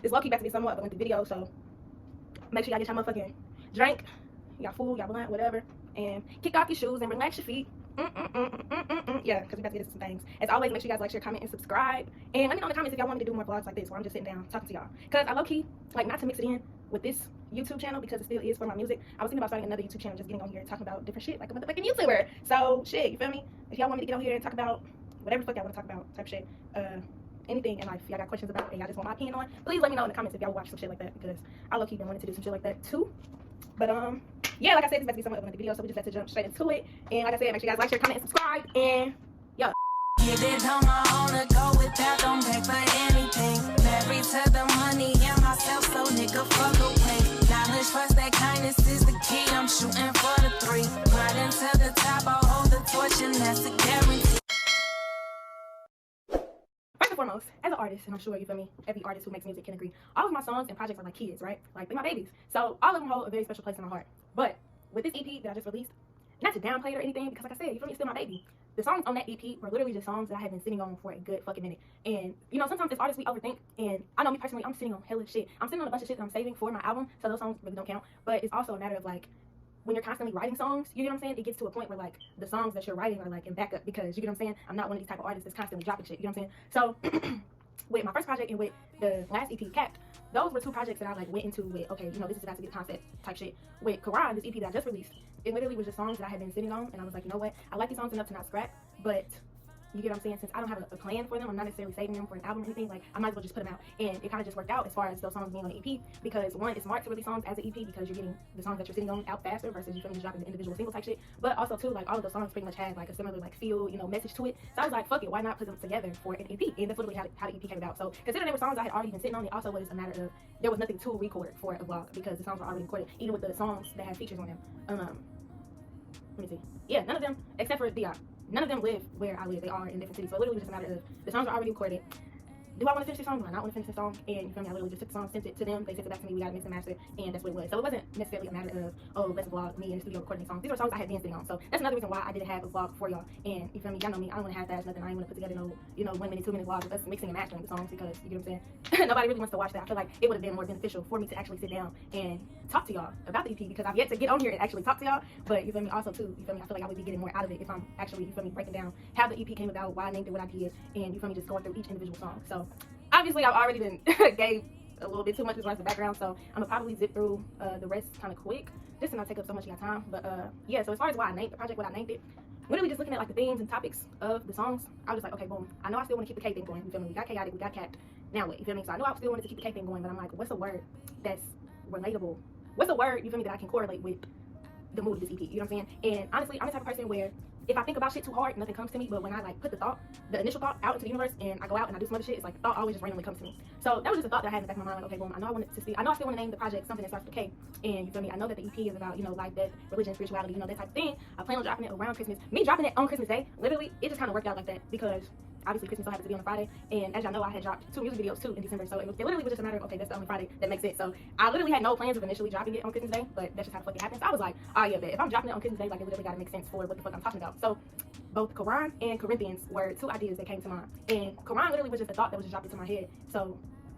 It's low-key about to be somewhat of a lengthy video, so make sure y'all get your motherfucking drink, y'all food, y'all blunt, whatever, and kick off your shoes and relax your feet. Yeah, because we got to get into some things. As always, make sure you guys like, share, comment, and subscribe. And let me know in the comments if y'all want me to do more vlogs like this where I'm just sitting down talking to y'all. Because I low-key, like, not to mix it in with this YouTube channel because it still is for my music. I was thinking about starting another YouTube channel, just getting on here and talking about different shit like a motherfucking YouTuber. So, shit, you feel me? If y'all want me to get on here and talk about whatever the fuck y'all want to talk about type shit, anything in life y'all got questions about and y'all just want my opinion on, please let me know in the comments if y'all watch some shit like that, because I low-key been wanting to do some shit like that too. But yeah, like I said, this is about to be somewhat of a video, so we just have to jump straight into it. And like I said, make sure you guys like, share, comment, and subscribe. And yeah. Get it on my own to go without, don't beg for anything. Married to the money and myself, so nigga fuck away. Knowledge first, that kindness is the key. I'm shooting for the 3. Right into the top, I'll hold the torch, and that's a guarantee. First and foremost, as an artist, and I'm sure you feel me, every artist who makes music can agree, all of my songs and projects are like kids, right? Like, they're my babies. So all of them hold a very special place in my heart. But with this EP that I just released, not to downplay it or anything, because like I said, you feel me, it's still my baby. The songs on that EP were literally just songs that I had been sitting on for a good fucking minute. And, you know, sometimes as artists, we overthink. And I know me personally, I'm sitting on hella shit. I'm sitting on a bunch of shit that I'm saving for my album, so those songs really don't count. But it's also a matter of, like, when you're constantly writing songs, you get what I'm saying? It gets to a point where, like, the songs that you're writing are, like, in backup, because, you get what I'm saying? I'm not one of these type of artists that's constantly dropping shit, you know what I'm saying? So, with my first project and with the last EP, Capped, those were 2 projects that I, like, went into with, okay, you know, this is about to get concept type shit. With Koron, this EP that I just released, it literally was just songs that I had been sitting on, and I was like, you know what? I like these songs enough to not scrap, but you get what I'm saying? Since I don't have a plan for them, I'm not necessarily saving them for an album or anything, like, I might as well just put them out. And it kind of just worked out as far as those songs being on the EP, because one, it's smart to release songs as an EP because you're getting the songs that you're sitting on out faster versus you feel me just dropping the individual single type shit. But also too, like, all of those songs pretty much had like a similar like feel, you know, message to it. So I was like, fuck it, why not put them together for an EP? And that's literally how the EP came about. So considering they were songs I had already been sitting on, it also was a matter of there was nothing to record for a vlog because the songs were already recorded, even with the songs that had features on them. Let me see. Yeah, none of them except for Dion. None of them live where I live. They are in different cities. So it literally just a matter of the songs are already recorded. Do I want to finish the song? Do I not want to finish the song? And you feel me? I literally just took the song, sent it to them. They sent it back to me. We got to mix and master, and that's what it was. So it wasn't necessarily a matter of, oh, let's vlog me in the studio recording songs. These are songs I had been sitting on. So that's another reason why I didn't have a vlog for y'all. And you feel me? Y'all know me. I don't want to half-ass nothing. I ain't want to put together no, you know, 1 minute, 2 minute vlogs with us mixing and mastering the songs because you get what I'm saying. Nobody really wants to watch that. I feel like it would have been more beneficial for me to actually sit down and talk to y'all about the EP because I've yet to get on here and actually talk to y'all. But you feel me? Also too, you feel me? I feel like I would be getting more out of it if I'm actually, you feel me, breaking down how the EP came about, why I named it what I did, and you feel me, just going through each individual song. So obviously I've already been gave a little bit too much as far as the background, so I'm gonna probably zip through the rest kind of quick just to not take up so much of your time. But yeah, so as far as why I named the project what I named it, literally just looking at like the themes and topics of the songs, I was just like, okay, boom, I know I still want to keep the K thing going, you feel me? We got chaotic, we got capped, now what, you feel me? So I know I still wanted to keep the K thing going, but I'm like, what's a word that's relatable? What's a word, you feel me, that I can correlate with the mood of this EP, you know what I'm saying? And honestly, I'm the type of person where if I think about shit too hard, nothing comes to me. But when I like put the initial thought out into the universe, and I go out and I do some other shit, it's like the thought always just randomly comes to me. So that was just a thought that I had in the back of my mind. Like, okay, boom, I know I still want to name the project something that starts with K. And you feel me? I know that the EP is about, you know, life, death, religion, spirituality, you know, that type of thing. I plan on dropping it around Christmas. Me dropping it on Christmas Day, literally, it just kind of worked out like that because obviously Christmas so happens to be on a Friday, and as y'all know, I had dropped 2 music videos too in December, so it literally was just a matter of, okay, that's the only Friday that makes sense. So I literally had no plans of initially dropping it on Christmas Day, but that's just how the fuck it happens. So I was like, oh yeah, but if I'm dropping it on Christmas Day, like, it literally gotta make sense for what the fuck I'm talking about. So both Koron and Corinthians were 2 ideas that came to mind, and Koron literally was just a thought that was just dropped into my head. So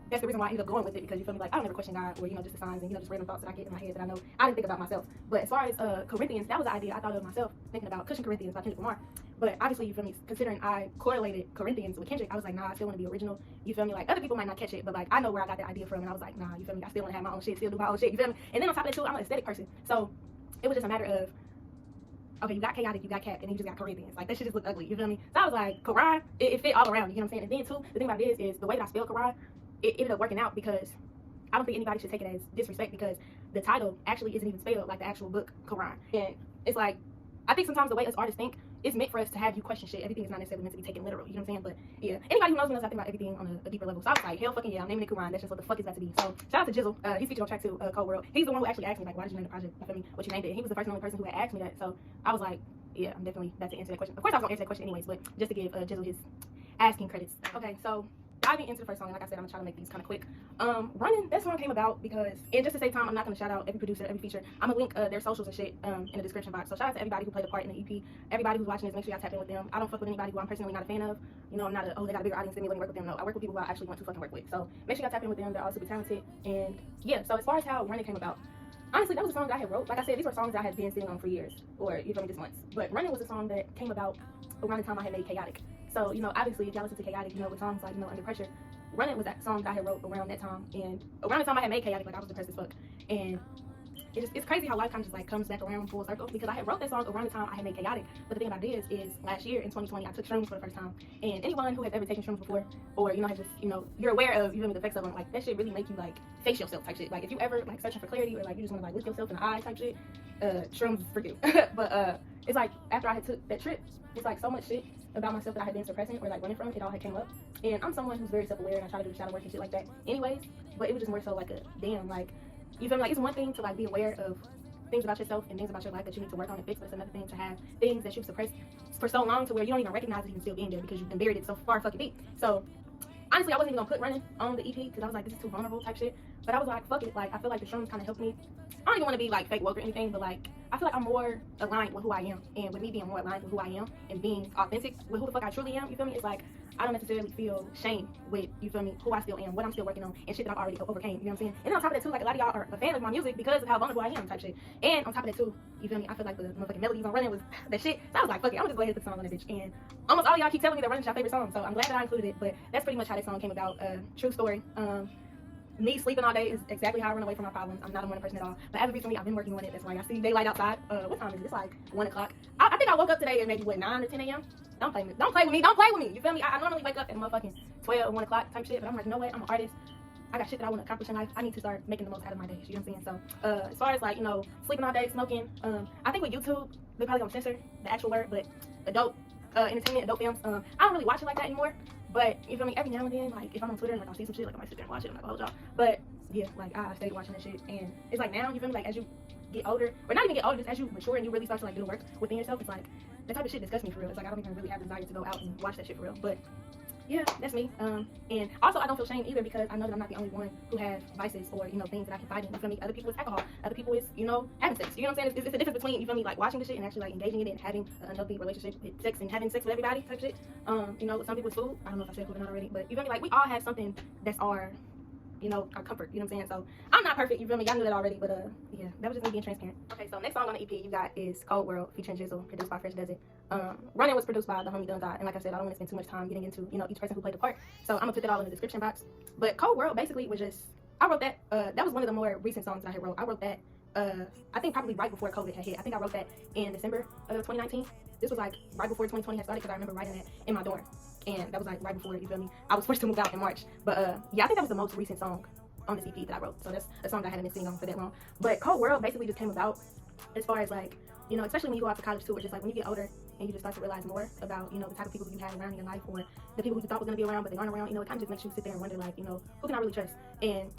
that's the reason why I ended up going with it, because you feel me, like, I don't ever question God or, you know, just the signs and, you know, just random thoughts that I get in my head that I know I didn't think about myself. But as far as Corinthians, that was an idea I thought of myself, thinking about Cushion Corinthians by Kendrick Lamar. But obviously, you feel me, considering I correlated Corinthians with Kendrick, I was like, nah, I still want to be original. You feel me? Like, other people might not catch it, but like, I know where I got that idea from, and I was like, nah, you feel me? I still want to have my own shit, still do my own shit, you feel me? And then on top of that too, I'm an aesthetic person. So it was just a matter of, okay, you got chaotic, you got capped, and then you just got Corinthians. Like, that shit just looked ugly, you feel me? So I was like, Koron, it fit all around, you know what I'm saying? And then too, the thing about it is the way that I spell Koron, it ended up working out because I don't think anybody should take it as disrespect, because the title actually isn't even spelled like the actual book Koron. And it's like, I think sometimes the way us artists think, it's meant for us to have you question shit. Everything is not necessarily meant to be taken literal, you know what I'm saying? But yeah, anybody who knows me knows I think about everything on a deeper level. So I was like, hell fucking yeah, I'm naming it Koron. That's just what the fuck it's got to be. So shout out to Jizxle. He's featured on track 2, Kold. He's the one who actually asked me, like, why did you name the project? You feel me? What you named it? And he was the first and only person who had asked me that. So I was like, yeah, I'm definitely about to answer that question. Of course I was gonna answer that question anyways, but just to give Jizxle his asking credits. Okay, so diving into the first song, like I said, I'm gonna try to make these kind of quick. Runnin, that song came about because, and just to save time, I'm not gonna shout out every producer, every feature. I'm gonna link their socials and shit in the description box. So shout out to everybody who played a part in the EP. Everybody who's watching this, make sure y'all tap in with them. I don't fuck with anybody who I'm personally not a fan of. You know, I'm not they got a bigger audience than me, let me work with them. No, I work with people who I actually want to fucking work with. So make sure y'all tap in with them. They're all super talented. And yeah, so as far as how Runnin came about, honestly, that was a song that I had wrote. Like I said, these were songs that I had been sitting on for years, or you feel me, just months. But Runnin was a song that came about around the time I had made Chaotic. So, you know, obviously, if y'all listen to Chaotic, you know, with songs like, you know, Under Pressure, Runnin was that song that I had wrote around that time. And around the time I had made Chaotic, like, I was depressed as fuck. And it's crazy how life kind of just, like, comes back around full circle. Because I had wrote that song around the time I had made Chaotic. But the thing about it is last year, in 2020, I took shrooms for the first time. And anyone who has ever taken shrooms before, or, you know, has just, you know, you're aware of, you know, the effects of them, like, that shit really make you, like, face yourself type shit. Like, if you ever, like, searching for clarity, or, like, you just want to, like, look yourself in the eye type shit, shrooms is for you. But, it's like, after I had took that trip, it's, like, so much shit about myself that I had been suppressing or like running from, it all had came up. And I'm someone who's very self-aware, and I try to do the shadow work and shit like that anyways, but it was just more so like a damn, like, you feel me, like, it's one thing to like be aware of things about yourself and things about your life that you need to work on and fix, but it's another thing to have things that you've suppressed for so long to where you don't even recognize it even still being there because you've been buried it so far fucking deep. So honestly, I wasn't even gonna put Runnin on the EP because I was like, this is too vulnerable type shit. But I was like, fuck it, like, I feel like the shrooms kind of helped me. I don't even want to be like fake woke or anything, but like, I feel like I'm more aligned with who I am, and with me being more aligned with who I am and being authentic with who the fuck I truly am, you feel me? It's like, I don't necessarily feel shame with, you feel me, who I still am, what I'm still working on, and shit that I've already overcame, you know what I'm saying? And then on top of that too, like, a lot of y'all are a fan of my music because of how vulnerable I am type shit. And on top of that too, you feel me, I feel like the motherfucking melodies on Runnin was that shit. So I was like, fuck it, I'm just go ahead and put the song on that bitch. And almost all y'all keep telling me that Runnin's your favorite song, so I'm glad that I included it. But that's pretty much how this song came about. True story. Me sleeping all day is exactly how I run away from my problems. I'm not a morning person at all. But as of recently, I've been working on it. That's why I see daylight outside. What time is it? It's like 1 o'clock. I think I woke up today at maybe, what, 9 or 10 a.m.? Don't play with me. Don't play with me. Don't play with me. You feel me? I normally wake up at motherfucking 12 or 1 o'clock type shit. But I'm like, you know what? I'm an artist. I got shit that I want to accomplish in life. I need to start making the most out of my days. You know what I'm saying? So, as far as, like, you know, sleeping all day, smoking, I think with YouTube, they're probably going to censor the actual word, but adult entertainment, adult films, I don't really watch it like that anymore. But, you feel me? Every now and then, like, if I'm on Twitter and, like, I'll see some shit, like, I might sit there and watch it. I'm like, hold y'all. But yeah, like, I stayed watching that shit, and it's like now, you feel me, like, as you get older, or not even get older, just as you mature and you really start to like do the work within yourself, it's like, that type of shit disgusts me for real. It's like, I don't even really have the desire to go out and watch that shit for real. But yeah, that's me. And also, I don't feel shame either because I know that I'm not the only one who has vices or, you know, things that I confide in. You feel me? Other people is alcohol. Other people is, you know, having sex. You know what I'm saying? It's a difference between, you feel me, like watching the shit and actually like engaging in it and having an unhealthy relationship with sex and having sex with everybody type shit. You know, some people it's food. I don't know if I said food or not already, but you feel me? Like, we all have something that's our, you know, our comfort, you know what I'm saying? So I'm not perfect, you feel me? Y'all knew that already, but yeah, that was just me being transparent. Okay, so next song on the EP you got is Cold World featuring Jizxle, produced by FreshDuzIt. Runnin was produced by the homie DunGaud, and like I said, I don't want to spend too much time getting into, you know, each person who played the part. So I'm gonna put that all in the description box. But Cold World basically was just, I wrote that, that was one of the more recent songs that I had wrote. I wrote that, I think probably right before COVID had hit. I think I wrote that in December of 2019. This was like right before 2020 had started because I remember writing that in my dorm. And that was like right before, you feel me, I was forced to move out in March. But yeah, I think that was the most recent song on this EP that I wrote. So that's a song that I hadn't been singing on for that long. But Cold World basically just came about as far as like, you know, especially when you go off to college too, or just like when you get older and you just start to realize more about, you know, the type of people you have around in your life, or the people who you thought were going to be around but they aren't around, you know, it kind of just makes you sit there and wonder, like, you know, who can I really trust? And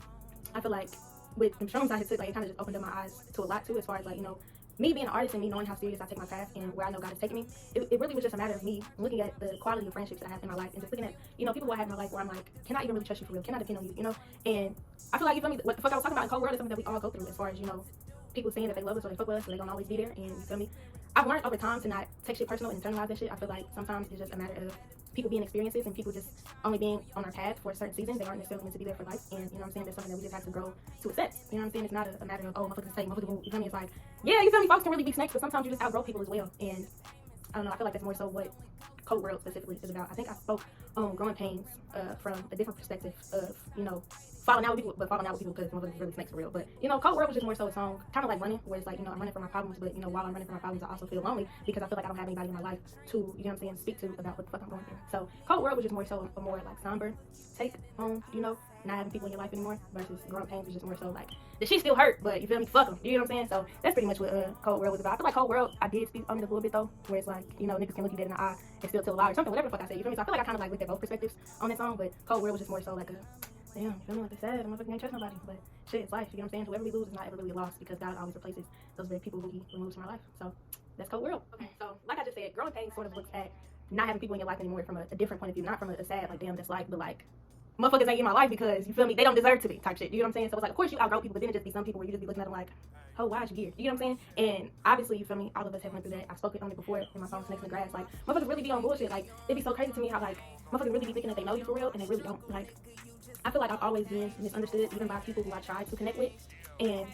I feel like with the shrooms I had took, like, it kind of just opened up my eyes to a lot too, as far as like, you know, me being an artist and me knowing how serious I take my craft and where I know God is taking me. It really was just a matter of me looking at the quality of friendships that I have in my life and just looking at, you know, people who I have in my life where I'm like, can I even really trust you for real? Can I depend on you, you know? And I feel like, you feel me, what the fuck I was talking about in Cold World is something that we all go through, as far as, you know, people saying that they love us or they fuck with us, so they don't always be there. And you feel me, I've learned over time to not take shit personal and internalize that shit. I feel like sometimes it's just a matter of people being experiences and people just only being on our path for a certain season. They aren't necessarily meant to be there for life. And you know what I'm saying, there's something that we just have to grow to accept. You know what I'm saying? It's not a matter of, oh, motherfuckers take, motherfuckers, you feel me? It's like, yeah, you feel me, folks can really be snakes, but sometimes you just outgrow people as well. And I don't know, I feel like that's more so what Cold World specifically is about. I think I spoke on growing pains from a different perspective of, you know, falling out with people, but falling out with people because motherfuckers really snakes for real. But, you know, Cold World was just more so a song, kind of like Runnin, where it's like, you know, I'm running from my problems, but, you know, while I'm running from my problems, I also feel lonely because I feel like I don't have anybody in my life to, you know what I'm saying, speak to about what the fuck I'm going through. So Cold World was just more so a more like somber take on, you know, not having people in your life anymore, versus growing pains is just more so like, the shit still hurt, but you feel me, fuck them, you know what I'm saying? So that's pretty much what Cold World was about. I feel like Cold World, I did speak on it a little bit though, where it's like, you know, niggas can look you dead in the eye and still tell a lie or something, whatever the fuck I said, you feel me? So I feel like I kind of like looked at both perspectives on that song, but Cold World was just more so like a, damn, you feel me, like I said, I'm not gonna trust nobody, but shit, it's life, you know what I'm saying? Whoever we lose is not ever really lost because God always replaces those very people who he removes from our life. So that's Cold World. Okay, so like I just said, growing pains sort of looks at not having people in your life anymore from a different point of view, not from a sad, like, damn, that's life, but like, motherfuckers ain't in my life because, you feel me, they don't deserve to be type shit. You know what I'm saying? So it's like, of course you outgrow people, but then it just be some people where you just be looking at them like, oh, why'd you here? You know what I'm saying? And obviously, you feel me, all of us have went through that. I've spoken on it before in my song Snakes in the Grass. Like, motherfuckers really be on bullshit. Like, it'd be so crazy to me how, like, motherfuckers really be thinking that they know you for real, and they really don't. Like, I feel like I've always been misunderstood, even by people who I try to connect with. And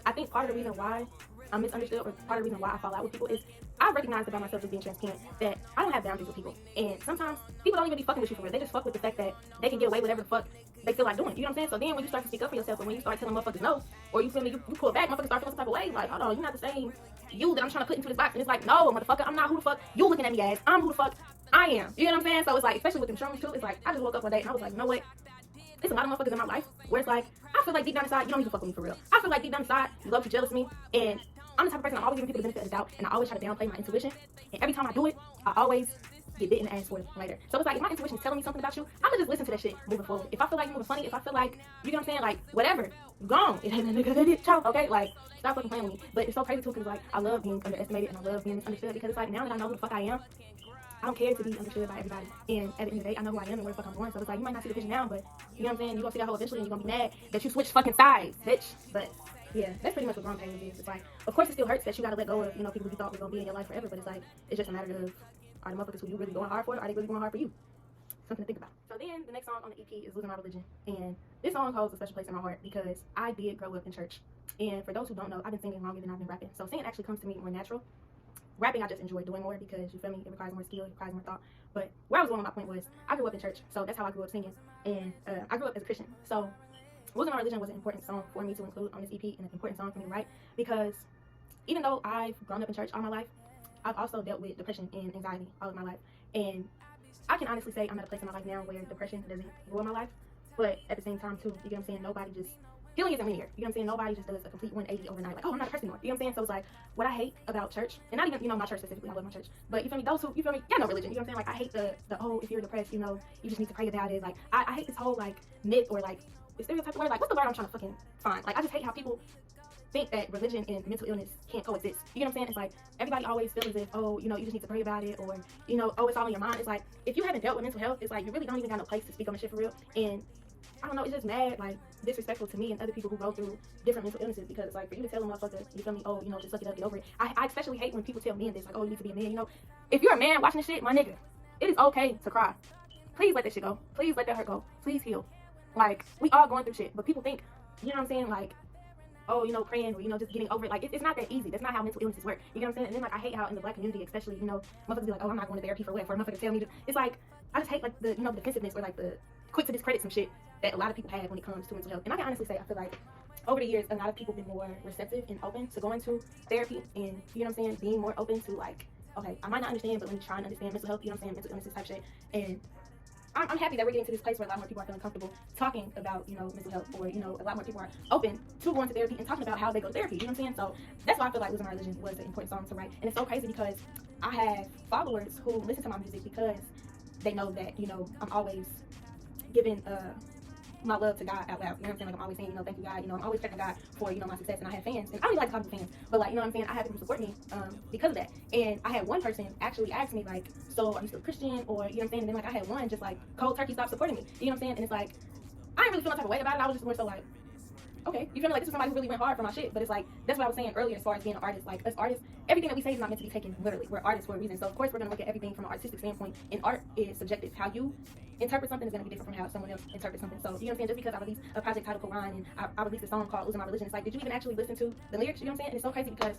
I think part of the reason why I'm misunderstood, or part of the reason why I fall out with people, is I recognize about myself as being transparent that I don't have boundaries with people. And sometimes people don't even be fucking with you for real. They just fuck with the fact that they can get away with whatever the fuck they feel like doing. You know what I'm saying? So then when you start to speak up for yourself, and when you start telling motherfuckers no, or you feel me, you pull it back, motherfuckers start feeling some type of way. Like, hold on, you're not the same you that I'm trying to put into this box. And it's like, no, motherfucker, I'm not who the fuck you looking at me as. I'm who the fuck I am. You know what I'm saying? So it's like, especially with insurance too, it's like, I just woke up one day and I was like, you know what? There's a lot of motherfuckers in my life where it's like, I feel like deep down inside, you don't even fuck with me for real. I feel like deep down inside, you love, you jealous of me. And I'm the type of person, I'm always giving people the benefit of the doubt, and I always try to downplay my intuition. And every time I do it, I always get bit in the ass for it later. So it's like, if my intuition is telling me something about you, I'm gonna just listen to that shit moving forward. If I feel like you're moving funny, if I feel like, you know what I'm saying, like, whatever, you're gone. It ain't a nigga, child, okay? Like, stop fucking playing with me. But it's so crazy too, because like, I love being underestimated and I love being misunderstood, because it's like, now that I know who the fuck I am, I don't care to be understood by everybody. And at the end of the day, I know who I am and where the fuck I'm going. So it's like, you might not see the vision now, but you know what I'm saying? You're gonna see that hole eventually and you're gonna be mad that you switched fucking sides, bitch. But yeah, that's pretty much what grown pains is. It's like, of course it still hurts that you gotta let go of, you know, people you thought were gonna be in your life forever, but it's like, it's just a matter of, are the motherfuckers who you really going hard for, or are they really going hard for you? Something to think about. So then the next song on the EP is Losing My Religion. And this song holds a special place in my heart because I did grow up in church. And for those who don't know, I've been singing longer than I've been rapping. So singing actually comes to me more natural. Rapping I just enjoy doing more because, you feel me, it requires more skill, it requires more thought. But where I was going with my point was, I grew up in church, so that's how I grew up singing. And I grew up as a Christian. So Losing My Religion was an important song for me to include on this EP, and an important song for me to write, because even though I've grown up in church all my life, I've also dealt with depression and anxiety all of my life. And I can honestly say I'm at a place in my life now where depression doesn't rule my life. But at the same time too, you get what I'm saying, nobody just, healing isn't linear. You know what I'm saying? Nobody just does a complete 180 overnight. Like, oh, I'm not a person anymore. You know what I'm saying? So it's like, what I hate about church, and not even, you know, my church specifically, I love my church, but you feel me, those who, you feel me, got no religion. You know what I'm saying? Like, I hate the oh, if you're depressed, you know, you just need to pray about it. Like, I hate this whole, like, myth, or like, the stereotype word. Like, what's the word I'm trying to fucking find? Like, I just hate how people think that religion and mental illness can't coexist. You know what I'm saying? It's like, everybody always feels as if, oh, you know, you just need to pray about it, or, you know, oh, it's all in your mind. It's like, if you haven't dealt with mental health, it's like, you really don't even got no place to speak on the shit for real. And I don't know, it's just mad, like, disrespectful to me and other people who go through different mental illnesses, because it's like, for you to tell a motherfucker, you feel me, oh, you know, just suck it up, get over it. I especially hate when people tell men this, like, oh, you need to be a man. You know, if you're a man watching this shit, my nigga, it is okay to cry. Please let that shit go. Please let that hurt go. Please heal. Like, we all going through shit, but people think, you know what I'm saying, like, oh, you know, praying, or, you know, just getting over it. Like, it's not that easy. That's not how mental illnesses work. You know what I'm saying? And then, like, I hate how in the black community, especially, you know, motherfuckers be like, oh, I'm not going to therapy for what? For a motherfucker to tell me to. It's like, I just hate, like, the, you know, the defensiveness, or, like, the quick to discredit some shit that a lot of people have when it comes to mental health. And I can honestly say, I feel like over the years, a lot of people have been more receptive and open to going to therapy, and, you know what I'm saying, being more open to, like, okay, I might not understand, but let me try and understand mental health, you know what I'm saying, mental illnesses type shit. And I'm happy that we're getting to this place where a lot more people are feeling comfortable talking about, you know, mental health, or, you know, a lot more people are open to going to therapy and talking about how they go to therapy, you know what I'm saying? So that's why I feel like Losing My Religion was an important song to write. And it's so crazy because I have followers who listen to my music because they know that, you know, I'm always giving my love to God out loud. You know what I'm saying? Like, I'm always saying, you know, thank you, God. You know, I'm always thanking God for, you know, my success. And I have fans. And I don't even like to talk to fans. But, like, you know what I'm saying? I have people support me because of that. And I had one person actually ask me, like, so are you still a Christian? Or, you know what I'm saying? And then, like, I had one just, like, cold turkey stop supporting me. You know what I'm saying? And it's like, I didn't really feel no type of way about it. I was just more so like, okay, you feel me? Like, this is somebody who really went hard for my shit. But it's like, that's what I was saying earlier as far as being an artist. Like, us artists, everything that we say is not meant to be taken literally. We're artists for a reason. So, of course, we're going to look at everything from an artistic standpoint. And art is subjective. How you interpret something is going to be different from how someone else interprets something. So, you know what I'm saying? Just because I released a project titled Koron, and I released a song called Losing My Religion, it's like, did you even actually listen to the lyrics? You know what I'm saying? And it's so crazy because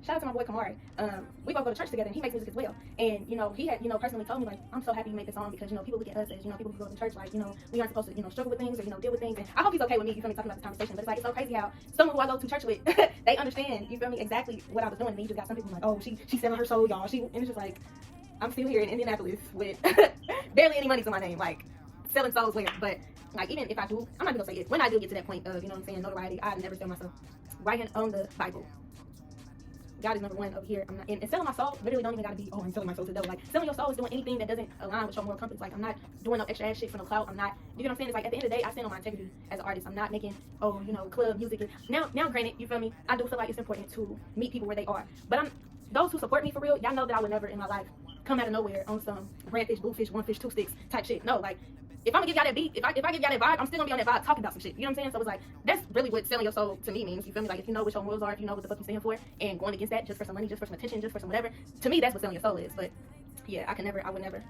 shout out to my boy Kamari. We both go to church together, and he makes music as well. And, you know, he had, you know, personally told me, like, I'm so happy you made this song because, you know, people look at us as, you know, people who go to church, like, you know, we aren't supposed to, you know, struggle with things or, you know, deal with things. And I hope he's okay with me, you feel me, talking about this conversation. But it's like, it's so crazy how someone who I go to church with, they understand, you feel me, exactly what I was doing. And you just got some people like, oh, she's selling her soul, y'all. And it's just like, I'm still here in Indianapolis with barely any money to my name, like, selling souls where. But, like, even if I do, I'm not even gonna say it. When I do get to that point of, you know what I'm saying, notoriety, I never sell myself. Writing on the Bible. God is number one over here. I'm not, and selling my soul literally don't even gotta be, oh, I'm selling my soul to the devil. Like, selling your soul is doing anything that doesn't align with your moral compass. Like, I'm not doing no extra ass shit for no clout. I'm not, you know what I'm saying? It's like, at the end of the day, I stand on my integrity as an artist. I'm not making, oh, you know, club music. Now, granted, you feel me? I do feel like it's important to meet people where they are. But those who support me for real, y'all know that I would never in my life come out of nowhere on some red fish, blue fish, one fish, two sticks type shit. No, like, if I'm gonna give y'all that beat, if I give y'all that vibe, I'm still gonna be on that vibe talking about some shit. You know what I'm saying? So it's like, that's really what selling your soul to me means. You feel me? Like, if you know what your morals are, if you know what the fuck you stand for, and going against that just for some money, just for some attention, just for some whatever, to me, that's what selling your soul is. But yeah, I would never,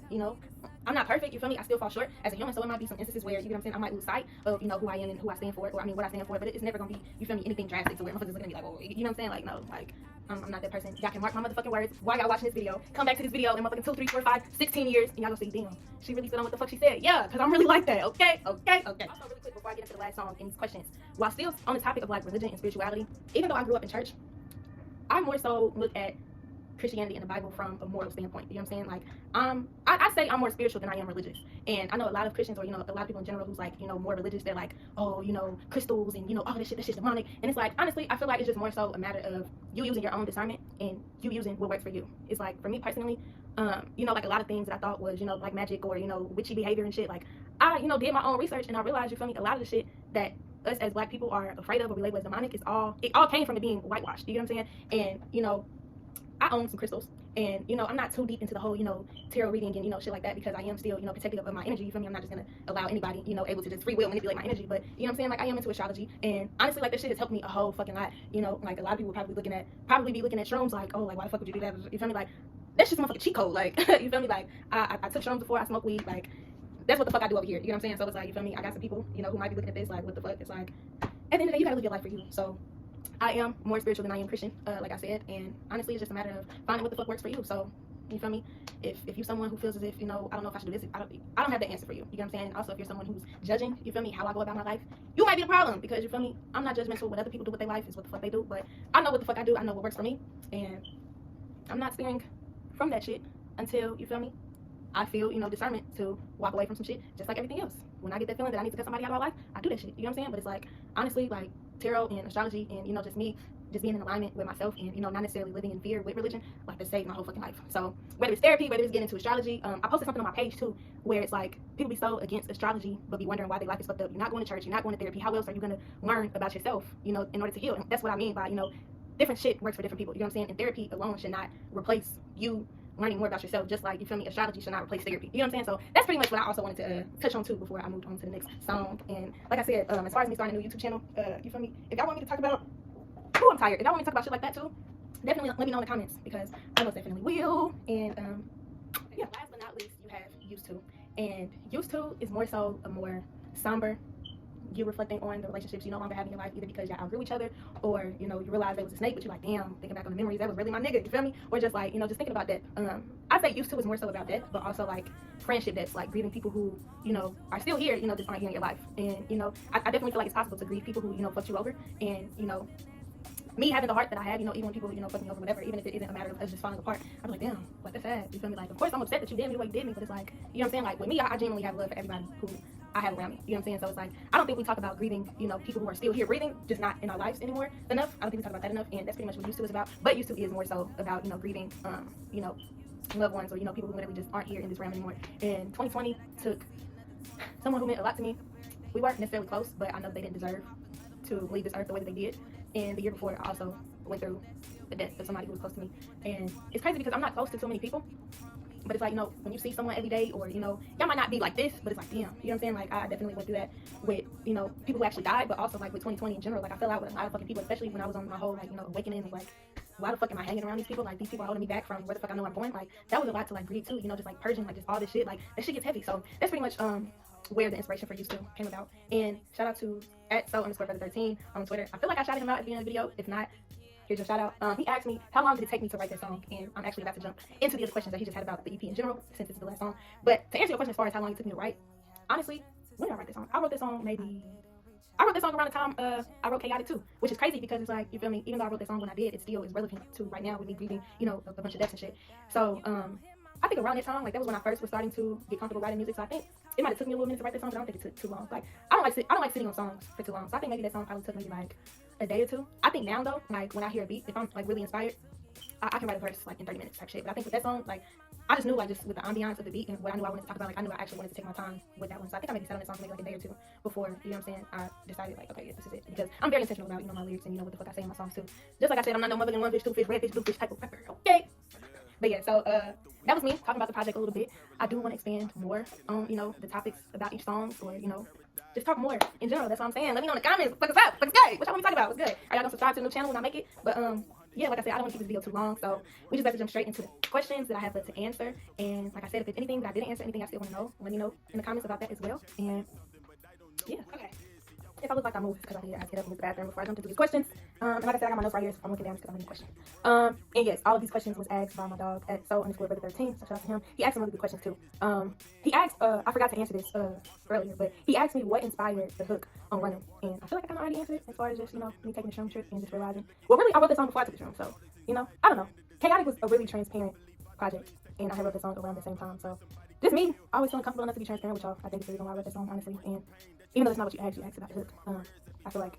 you know, I'm not perfect, you feel me? I still fall short as a human, so it might be some instances where, you know what I'm saying, I might lose sight of, you know, who I am and who I stand for, or I mean, what I stand for, but it's never gonna be, you feel me, anything drastic to where motherfuckers looking at me like, oh, you know what I'm saying? Like, no, like, I'm not that person. Y'all can mark my motherfucking words while y'all watching this video. Come back to this video in motherfucking 2, 3, 4, 5, 16 years, and y'all gonna say, damn, she really stood on what the fuck she said. Yeah, because I'm really like that, okay? Also, really quick, before I get into the last song and these questions, while still on the topic of, like, religion and spirituality, even though I grew up in church, I more so look at Christianity and the Bible from a moral standpoint. You know what I'm saying? Like, I say I'm more spiritual than I am religious. And I know a lot of Christians, or, you know, a lot of people in general who's, like, you know, more religious, they're like, oh, you know, crystals and, you know, all this shit's demonic. And it's like, honestly, I feel like it's just more so a matter of you using your own discernment and you using what works for you. It's like, for me personally, you know, like, a lot of things that I thought was, you know, like magic or, you know, witchy behavior and shit, like, I, you know, did my own research and I realized, you feel me, a lot of the shit that us as black people are afraid of or we label as demonic, it all came from it being whitewashed. You know what I'm saying? And, you know, I own some crystals, and, you know, I'm not too deep into the whole, you know, tarot reading and, you know, shit like that, because I am still, you know, protective of my energy. You feel me? I'm not just gonna allow anybody, you know, able to just free will manipulate my energy. But, you know what I'm saying? Like, I am into astrology, and honestly, like, this shit has helped me a whole fucking lot. You know, like, a lot of people probably be looking at shrooms like, oh, like, why the fuck would you do that? You feel me? Like, that's just motherfucking cheat code. Like, you feel me? Like, I took shrooms before, I smoke weed. Like, that's what the fuck I do over here. You know what I'm saying? So it's like, you feel me? I got some people, you know, who might be looking at this like, what the fuck? It's like, at the end of the day, you gotta live your life for you. So I am more spiritual than I am Christian, like I said, and honestly, it's just a matter of finding what the fuck works for you. So, you feel me? If you someone who feels as if, you know, I don't know if I should do this, I don't have that answer for you. You know what I'm saying? And also, if you're someone who's judging, you feel me, how I go about my life, you might be the problem, because, you feel me, I'm not judgmental. What other people do with their life is what the fuck they do, but I know what the fuck I do. I know what works for me, and I'm not steering from that shit until, you feel me, I feel, you know, discernment to walk away from some shit, just like everything else. When I get that feeling that I need to cut somebody out of my life, I do that shit. You know what I'm saying? But it's like, honestly, like, tarot and astrology and, you know, just me just being in alignment with myself and, you know, not necessarily living in fear with religion, like, to save my whole fucking life. So whether it's therapy, whether it's getting into astrology, I posted something on my page too, where it's like, people be so against astrology but be wondering why their life is fucked up. You're not going to church, you're not going to therapy. How else are you going to learn about yourself, you know, in order to heal? And that's what I mean by, you know, different shit works for different people. You know what I'm saying? And therapy alone should not replace you learning more about yourself, just like, you feel me, astrology should not replace therapy. You know what I'm saying? So that's pretty much what I also wanted to touch on too before I moved on to the next song. And like I said, as far as me starting a new YouTube channel, you feel me, if y'all want me to talk about, oh, I'm tired, if y'all want me to talk about shit like that too, definitely let me know in the comments, because I most definitely will. And yeah, last but not least, you have used to, and used to is more so a more somber, you reflecting on the relationships you no longer have in your life, either because y'all outgrew each other, or, you know, you realize there was a snake, but you're like, damn, thinking back on the memories, that was really my nigga, you feel me? Or just like, you know, just thinking about that. I say used to is more so about that, but also like friendship debts, like grieving people who, you know, are still here, you know, just aren't here in your life. And, you know, I definitely feel like it's possible to grieve people who, you know, fucked you over. And, you know, me having the heart that I have, you know, even when people, you know, fuck me over, whatever, even if it isn't a matter of us just falling apart, I'm like, damn, like, that's sad, you feel me? Like, of course I'm upset that you did me the way you did me, but it's like, you know what I'm saying? Like, with me, I genuinely have love for everybody who I have around me, you know what I'm saying? So it's like, I don't think we talk about grieving, you know, people who are still here breathing, just not in our lives anymore enough. I don't think we talk about that enough, and that's pretty much what used to is about. But used to is more so about, you know, grieving, you know, loved ones, or, you know, people who literally just aren't here in this realm anymore. And 2020 took someone who meant a lot to me. We weren't necessarily close, but I know they didn't deserve to leave this earth the way that they did. And the year before, I also went through the death of somebody who was close to me. And it's crazy because I'm not close to so many people, but it's like, you know, when you see someone every day, or, you know, y'all might not be like this, but it's like, damn, you know what I'm saying? Like, I definitely went through that with, you know, people who actually died, but also like with 2020 in general. Like, I fell out with a lot of fucking people, especially when I was on my whole, like, you know, awakening of like, why the fuck am I hanging around these people? Like, these people are holding me back from where the fuck I know I'm going. Like, that was a lot to like grieve too, you know, just like purging like just all this shit. Like, that shit gets heavy. So that's pretty much where the inspiration for used to came about. And shout out to @so_brother13 on Twitter. I feel like I shouted him out at the end of the video. If not, here's your shout out. He asked me how long did it take me to write that song, and I'm actually about to jump into the other questions that he just had about the EP in general, since it's the last song. But to answer your question as far as how long it took me to write, honestly, when did I write this song? I wrote this song around the time I wrote Chaotic too, which is crazy because it's like, you feel me, even though I wrote this song when I did, it still is relevant to right now with me grieving, you know, a bunch of deaths and shit. So I think around that time, like, that was when I first was starting to get comfortable writing music. So I think it might have took me a little minute to write that song, but I don't think it took too long. Like, I don't like sitting on songs for too long. So I think maybe that song probably took maybe like a day or two. I think now though, like, when I hear a beat, if I'm like really inspired, I can write a verse like in 30 minutes type shit. But I think with that song, like, I just knew, like, just with the ambiance of the beat and what I knew I wanted to talk about, like, I knew I actually wanted to take my time with that one. So I think I maybe sat on that song for maybe like a day or two before, you know what I'm saying, I decided, like, okay, yeah, this is it. Because I'm very intentional about, you know, my lyrics and, you know, what the fuck I say in my songs too. Just like I said, I'm not no motherfucking one fish, two fish, red fish, blue fish type of rapper, okay? But yeah, so that was me talking about the project a little bit. I do want to expand more on, you know, the topics about each song, or, you know, just talk more in general. That's what I'm saying. Let me know in the comments. What's up? What's good? What y'all want me to talk about? What's good? Are y'all gonna subscribe to the new channel when I make it? But yeah, like I said, I don't want to keep this video too long, so we just have to jump straight into the questions that I have left to answer. And like I said, if it's anything that I didn't answer, anything I still want to know, let me know in the comments about that as well. And yeah, okay. If I look like I moved, because I need to get up and use the bathroom before I jump into these questions. And like I said, I got my notes right here, so I'm looking down because I'm reading questions. And yes, all of these questions was asked by my dog at so_brother13, so shout out to him. He asked some really good questions too. He asked, I forgot to answer this earlier, but he asked me what inspired the hook on Runnin. And I feel like I kind of already answered it as far as just, you know, me taking the shroom trip and just realizing. Well, really, I wrote this song before I took the shroom, so, you know, I don't know. Chaotic was a really transparent project, and I wrote this song around the same time, so just me, always feeling comfortable enough to be transparent with y'all. I think it's the reason why I wrote this song, honestly. And even though it's not what you asked about the hook, I feel like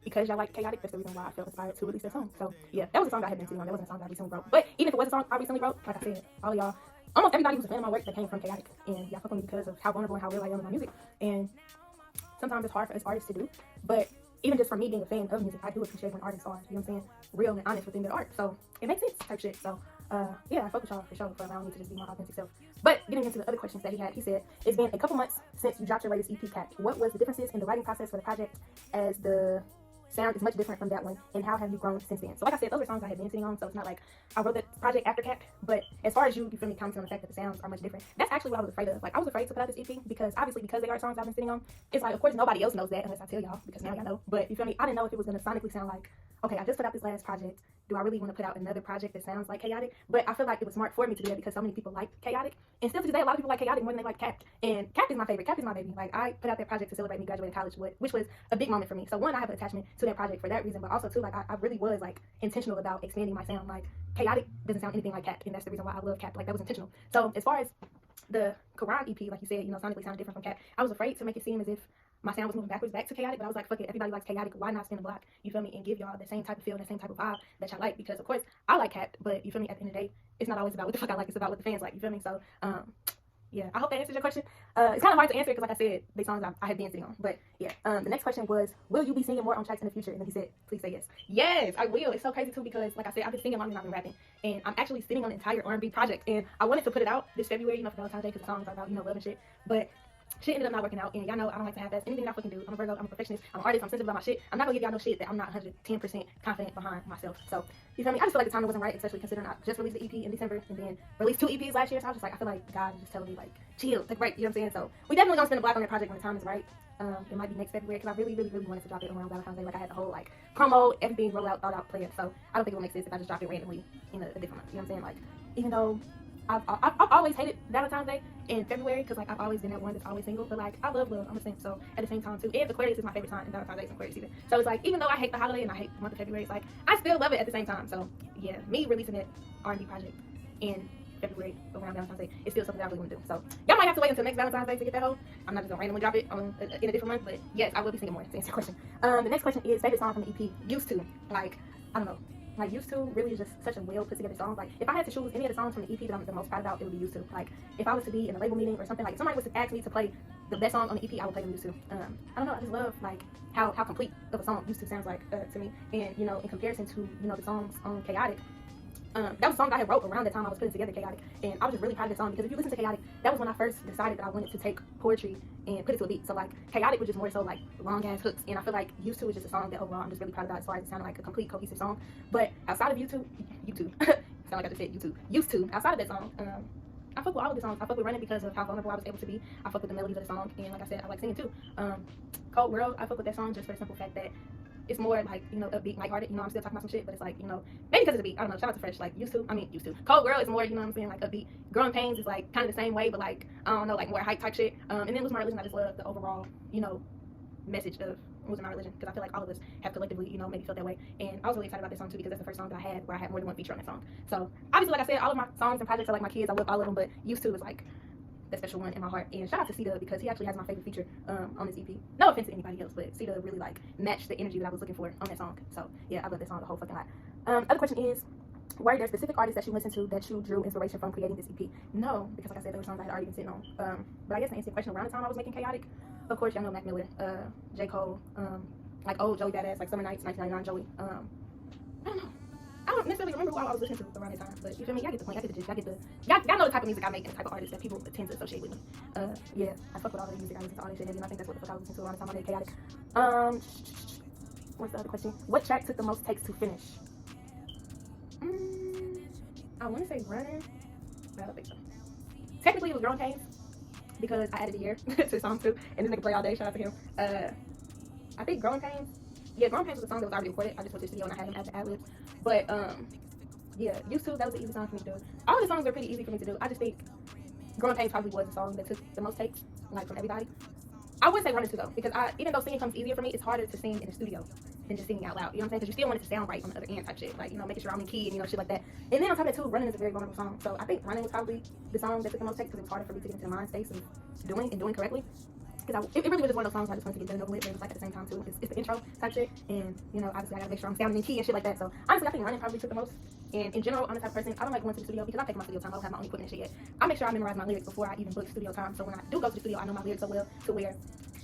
because y'all like Chaotic, that's the reason why I felt inspired to release that song. So yeah, that was a song that I had been singing on. That wasn't a song that I recently wrote. But even if it was a song I recently wrote, like I said, all of y'all, almost everybody who's a fan of my work that came from Chaotic, and y'all fuck with me because of how vulnerable and how real I am in my music. And sometimes it's hard for us artists to do, but even just for me being a fan of music, I do appreciate when artists are, you know what I'm saying, real and honest within their art. So it makes sense type shit. So yeah, I fuck with y'all for sure for allowing me to just be my authentic self. But getting into the other questions that he had, he said, it's been a couple months since you dropped your latest EP, Cat. What was the differences in the writing process for the project, as the sound is much different from that one, and how have you grown since then? So like I said, those are songs I had been sitting on, so it's not like I wrote that project after Cat. But as far as you feel me commenting on the fact that the sounds are much different, that's actually what I was afraid of. Like, I was afraid to put out this EP because obviously because they are songs I've been sitting on, it's like, of course nobody else knows that unless I tell y'all, because now y'all know. But you feel me, I didn't know if it was going to sonically sound like, okay, I just put out this last project, do I really want to put out another project that sounds like Chaotic? But I feel like it was smart for me to do that because so many people like Chaotic, and still to today a lot of people like Chaotic more than they like Cap. And Cap is my favorite. Cap is my baby. Like, I put out that project to celebrate me graduating college, which was a big moment for me. So one, I have an attachment to that project for that reason, but also too, like, I really was like intentional about expanding my sound. Like, Chaotic doesn't sound anything like Cap, and that's the reason why I love Cap. Like, that was intentional. So as far as the Koron EP, like you said, you know, sonically sounded different from Cap, I was afraid to make it seem as if my sound was moving backwards back to Chaotic, but I was like, fuck it, everybody likes Chaotic, why not spin the block, you feel me, and give y'all the same type of feel, the same type of vibe that y'all like, because of course, I like Cap, but you feel me, at the end of the day, it's not always about what the fuck I like, it's about what the fans like, you feel me? So, yeah, I hope that answers your question. It's kind of hard to answer because, like I said, the songs I have been singing on, but yeah. The next question was, will you be singing more on tracks in the future? And then he said, please say yes. Yes, I will. It's so crazy too because, like I said, I've been singing longer than I've been rapping, and I'm actually sitting on an entire R&B project, and I wanted to put it out this February, you know, for Valentine's Day, because the songs are about, you know, love and shit, but shit ended up not working out, and y'all know I don't like to have that. Anything that I fucking do, I'm a Virgo, I'm a perfectionist, I'm an artist, I'm sensitive about my shit. I'm not gonna give y'all no shit that I'm not 110% confident behind myself. So, you feel me? I just feel like the timing wasn't right, especially considering I just released the EP in December and then released 2 EPs last year. So I was just like, I feel like God is just telling me, like, chill, take a break, you know what I'm saying? So, we definitely gonna spend a block on that project when the time is right. It might be next February because I really wanted to drop it around Valentine's Day. Like, I had the whole, like, promo, everything roll out, thought out, planned. So, I don't think it would make sense if I just dropped it randomly in a different month, you know what I'm saying? Like, even though I've always hated Valentine's Day in February because, like, I've always been that one that's always single, but, like, I love love, I'm a simp, so at the same time too, and Aquarius is my favorite sign, and Valentine's Day is Aquarius season, so it's like, even though I hate the holiday and I hate the month of February, it's like, I still love it at the same time. So yeah, me releasing that R&B project in February around Valentine's Day is still something that I really want to do. So y'all might have to wait until next Valentine's Day to get that hoe. I'm not just gonna randomly drop it in a different month, but yes, I will be singing more, to answer your question. The next question is favorite song from the EP. Used to, like, I don't know. Like, Used to really is just such a well put together song. Like, if I had to choose any of the songs from the EP that I'm the most proud about, it would be Used to. Like, if I was to be in a label meeting or something, like, if somebody was to ask me to play the best song on the EP, I would play them Used to. I don't know, I just love, like, how complete of a song Used to sounds like to me. And, you know, in comparison to, you know, the songs on Chaotic, that was a song that I had wrote around the time I was putting together Chaotic, and I was just really proud of the song because if you listen to Chaotic, that was when I first decided that I wanted to take poetry and put it to a beat. So, like, Chaotic was just more so like long ass hooks, and I feel like Used to was just a song that overall I'm just really proud about as far as it sounded like a complete cohesive song. But outside of YouTube sound like I just said YouTube, Used to, outside of that song, I fuck with all of the songs. I fuck with Runnin because of how vulnerable I was able to be. I fuck with the melodies of the song, and like I said, I like singing too. Kold, I fuck with that song just for the simple fact that it's more like, you know, upbeat, lighthearted. You know, I'm still talking about some shit, but it's like, you know, maybe because of the beat. I don't know. Shout out to Fresh. Like, used to. Kold Girl is more, you know what I'm saying, like upbeat. Growing Pains is like kind of the same way, but like, I don't know, like more hype type shit. And then Lose My Religion, I just love the overall, you know, message of Losing My Religion, because I feel like all of us have collectively, you know, made me feel that way. And I was really excited about this song too because that's the first song that I had where I had more than one feature on that song. So obviously, like I said, all of my songs and projects are like my kids. I love all of them, but Used to is like that special one in my heart. And shout out to C-Dub because he actually has my favorite feature on this EP. No offense to anybody else, but C-Dub really like matched the energy that I was looking for on that song. So yeah, I love that song a whole fucking lot. Other question is, were there specific artists that you listened to that you drew inspiration from creating this EP? No, because like I said, there were songs I had already been sitting on. But I guess to answer your question, around the time I was making Chaotic, of course y'all know Mac Miller, J. Cole, like old Joey Badass, like Summer Nights, 1999 Joey. I don't know. I don't necessarily remember who I was listening to around that time, but you feel me? Y'all get the point. Y'all get the gist. Y'all know the type of music I make and the type of artist that people tend to associate with me. Yeah, I fuck with all the music. I listen to all that shit, and I think that's what the fuck I was listening to around the time I made Chaotic. What's the other question? What track took the most takes to finish? I want to say Runnin, but I don't think so. Technically, it was Growing Pains because I added a year to the song too, and this nigga play all day. Shout out to him. I think Growing Pains. Yeah, Growing Pains was a song that was already recorded. I just went to the studio and I had him add the ad-libs. But yeah, Used To, that was an easy song for me to do. All the songs are pretty easy for me to do. I just think Growing Pains probably was the song that took the most takes, like from everybody. I would say Runnin too though, because even though singing comes easier for me, it's harder to sing in the studio than just singing out loud. You know what I'm saying? Because you still want it to sound right on the other end type shit. Like, you know, making sure I'm in key and, you know, shit like that. And then on top of that too, Runnin is a very vulnerable song. So I think Runnin was probably the song that took the most takes because it was harder for me to get into the mind space and doing correctly. Because it really was just one of those songs I just wanted to get done over with, but it was like at the same time too. It's the intro type shit, and you know, obviously I gotta make sure I'm sounding in key and shit like that. So honestly, I think Runnin probably took the most. And in general, I'm the type of person, I don't like going to the studio because I'm taking my studio time. I don't have my own equipment and shit yet. I make sure I memorize my lyrics before I even book studio time. So when I do go to the studio, I know my lyrics so well to where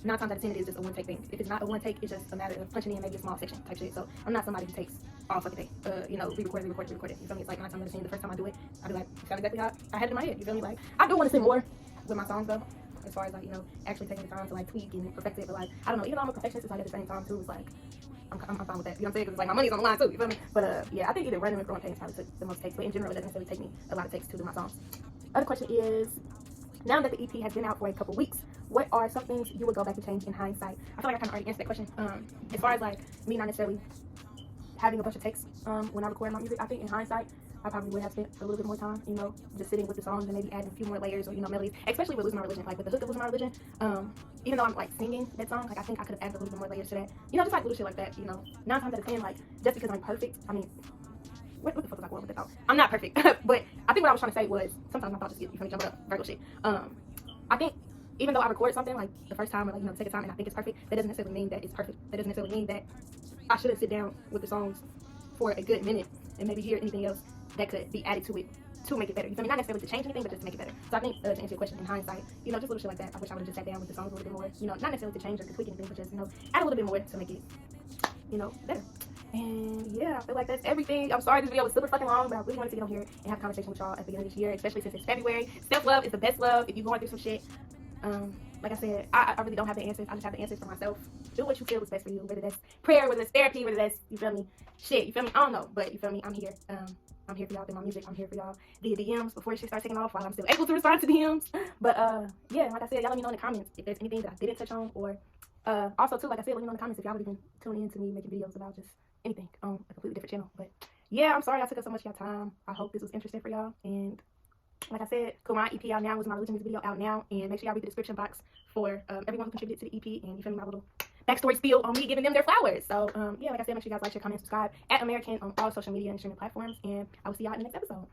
9 times out of 10 it is just a one take thing. If it's not a one take, it's just a matter of punching in maybe a small section type shit. So I'm not somebody who takes all fucking day. You know, re-record it. You feel me? It's like 9 times out of 10 the first time I do it, I be like, sound exactly how I had it in my head. You feel me? Like I do want to sing more with my songs though. As far as like, you know, actually taking the time to like tweak and perfect it, but like, I don't know, even though I'm a perfectionist, it's like at the same time too, it's like, I'm fine with that, you know what I'm saying, because it's like my money's on the line too, you feel me, but yeah, I think either Runnin or Growing Pains probably took the most takes, but in general, it doesn't necessarily take me a lot of takes to do my songs. Other question is, now that the EP has been out for a couple weeks, what are some things you would go back and change in hindsight? I feel like I kind of already answered that question. As far as like, me not necessarily having a bunch of takes when I record my music, I think in hindsight, I probably would have spent a little bit more time, you know, just sitting with the songs and maybe adding a few more layers or, you know, melodies, especially with Losing My Religion. Like with the hook of Losing My Religion, even though I'm like singing that song, like I think I could have added a little bit more layers to that. You know, just like little shit like that, you know. 9 times out of 10, like, just because I'm perfect, I mean, what the fuck was I going with that thought? I'm not perfect, but I think what I was trying to say was, sometimes my thoughts just get, you feel me, jump up, Virgo shit. I think even though I record something, like, the first time or, like, you know, take a time and I think it's perfect, that doesn't necessarily mean that it's perfect. That doesn't necessarily mean that I shouldn't sit down with the songs for a good minute and maybe hear anything else that could be added to it to make it better. You feel me? Not necessarily to change anything, but just to make it better. So I think to answer your question in hindsight, you know, just little shit like that. I wish I would have just sat down with the songs a little bit more. You know, not necessarily to change or to tweak anything, but just, you know, add a little bit more to make it, you know, better. And yeah, I feel like that's everything. I'm sorry this video was super fucking long, but I really wanted to get on here and have a conversation with y'all at the beginning of this year, especially since it's February. Self-love is the best love if you're going through some shit. Like I said, I really don't have the answers. I just have the answers for myself. Do what you feel is best for you, whether that's prayer, whether that's therapy, whether that's, you feel me, shit, you feel me? I don't know, but you feel me? I'm here. I'm here for y'all through my music. I'm here for y'all via DMs before shit starts taking off while I'm still able to respond to DMs. But yeah, like I said, y'all let me know in the comments if there's anything that I didn't touch on, or also too, like I said, let me know in the comments if y'all would even tune in to me making videos about just anything on a completely different channel. But yeah, I'm sorry I took up so much of your time. I hope this was interesting for y'all. And like I said, Koron EP out now, was my religion music video out now, and make sure y'all read the description box for everyone who contributed to the EP, and you feel me, my little backstory spiel on me giving them their flowers. So yeah, like I said, make sure you guys like, share, comment, subscribe at American on all social media and streaming platforms, and I will see y'all in the next episode.